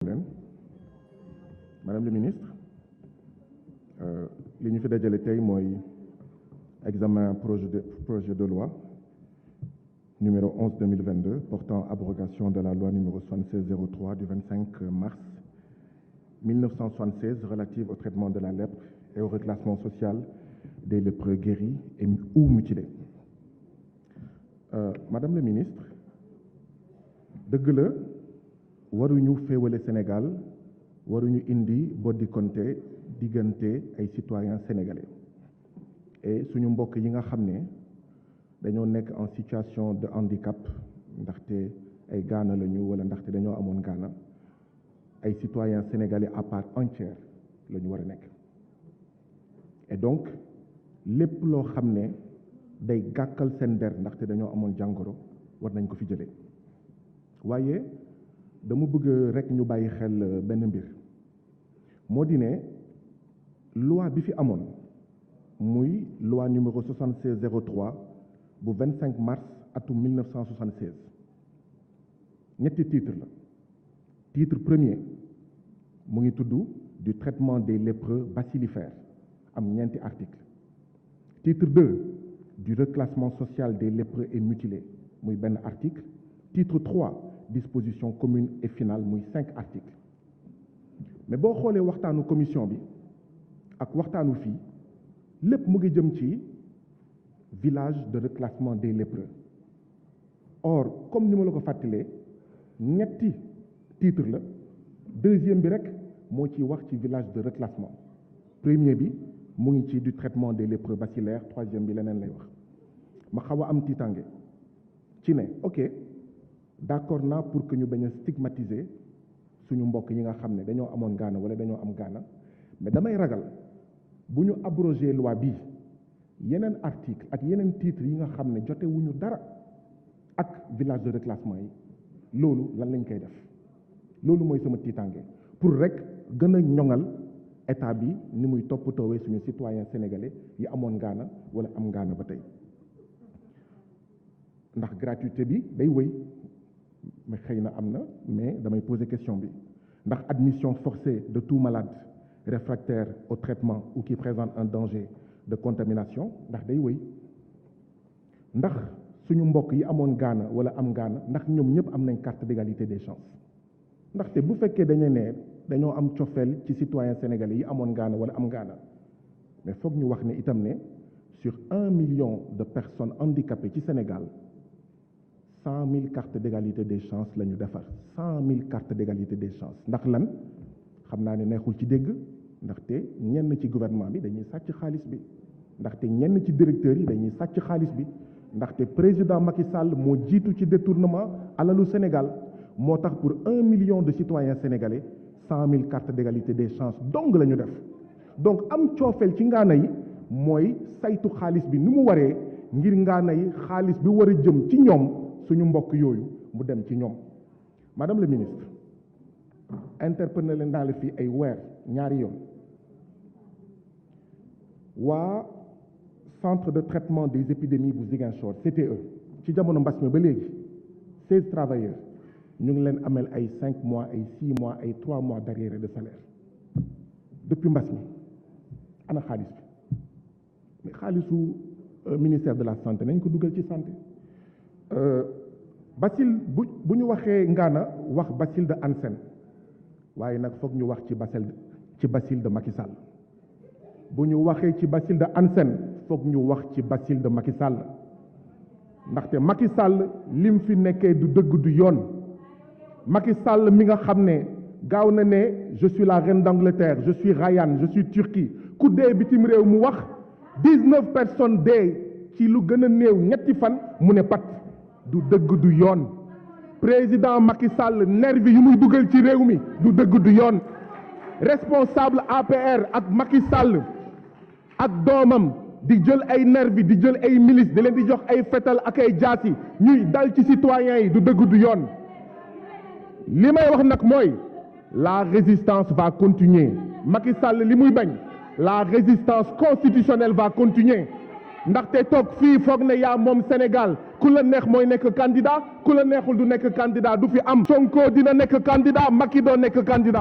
Madame le ministre, li ñu fi dajale tey mooy examen projet de loi numéro 11/2022 portant abrogation de la loi numéro 7603 du 25 mars 1976 relative au traitement de la lèpre et au reclassement social des lépreux guéris ou mutilés. Madame le ministre, dëgg la waruñu féewale Sénégal waruñu indi boddi konte diggante ay citoyens sénégalais et suñu mbokk yi nga xam ne dañoo nekk en situation de handicap ndaxte ay gaana lañu wala ndaxte dañoo amoon gaana ay citoyens sénégalais à part entière la ñu war a nekk et donc lépp loo xam ne day gàkkal seen der ndaxte dañoo amoon jàngoro war nañ ko fi jëlee waaye dama bëgg rek ñu bàyyi xel benn mbir moo di ne loi bi fi amoon muy loi numéro 7603 bu 25 mars atum 1976 ñetti titre la titre premier mu ngi tudd du traitement des lépreux bacillifères am ñeenti article titre 2 du reclassement social des lépreux et mutilés muy benn article titre 3 disposition commune et finale muy 5 articles mais boo xoolee waxtaanu commission bi ak waxtaanu fii lépp mu ngi jëm ci village de reclassement des lépreux or comme ni ma la ko fàttalee ñetti titre la deuxième bi rek moo ci wax ci village de reclassement premier bi mu ngi ci du traitement des lépreux bacillaires troisième bi leneen lay wax ma xaw a am tiitange ci ne ok d'accord naa pour que ñu bañ a stigmatiser suñu mbokk yi nga xam ne dañoo amoon gaana wala dañoo am gaana mais damay ragal bu ñu abroger loi bi yeneen article ak yeneen titre yi nga xam ne jote wuñu dara ak village de reclassement yi loolu lan lañ koy def loolu mooy sama tiitange pour rek gën a ñoŋal état bi ni muy toppatoowee suñu citoyen sénégalais yi amoon gaana wala am gaana ba tey ndax gratuité bi day wëy mais xëy na am na mais damay poser question bi ndax admission forcée de tout malade réfractaire au traitement ou qui présente un danger de contamination ndax day wëy ndax suñu mbokk yi amoon gaana wala am gaana ndax ñoom ñëpp am nañ carte d'égalité des chances ndaxte bu fekkee dañu ne dañoo am cofeel ci citoyen sénégalais yi amoon gaana wala am gaana mais foog ñu wax ne itam ne sur 1 million de personnes handicapées ci Sénégal 100 000 cartes d'égalité des chances la ñu defar 100 000 cartes d'égalité des chances ndax lan xam naa ne neexul ci dégg ndaxte ñenn ci gouvernement bi dañuy sàcc xaalis bi ndaxte ñenn ci directeurs yi dañuy sàcc xaalis bi ndaxte président Macky Sall moo jiitu ci détournement alalu Sénégal moo tax pour 1 million de citoyens sénégalais 100 000 cartes d'égalité des chances dong la ñu def donc am coofeel ci ngaana yi mooy saytu xaalis bi ni mu waree ngir ngaana yi xaalis bi war a jëm ci ñoom suñu mbokk yooyu mu dem ci ñoom madame le ministre interpellé leen naa la fii ay weer ñaari yoon waa centre de traitement des épidémies bu Ziguinchor CTE ci jamono mbas mi ba léegi 16 travailleurs ñu ngi leen amel ay 5 mois ay 6 mois ay 3 mois d'arriérés de salaire depuis mbas mi ana xaalis bi mais xaalisu ministère de la santé nañ ko dugal ci santé bacille bu ñu waxee ngaana wax bacille de Hansen waaye nag foog ñu wax ci bacille de Macky Sall bu ñu waxee ci bacille de Hansen foog ñu wax ci bacille de Macky Sall ndaxte Macky Sall lim fi nekkee du dëgg du yoon Macky Sall mi nga xam ne gaaw na ne je suis la reine d'Angleterre je suis Ryan je suis Turquie ku dee bitim réew mu wax 19 personnes dee ci lu gën a néew ñetti fan mu ne pat du dëgg du yoon président Macky Sall nervi yu muy dugal ci réew mi du dëgg du yoon responsable APR ak Macky Sall ak doomam di jël ay nervi di jël ay milice di leen di jox ay fetal ak ay jaasi ñuy dal ci citoyens yi du dëgg du yoon li may wax nag mooy la résistance va continuer Macky Sall li muy bañ la résistance constitutionnelle va continuer ndaxte toog fii foog ne yaa moom Sénégal ku la neex mooy nekk candidat ku la neexul du nekk candidat du fi am Sonko dina nekk candidat Macky doo nekk candidat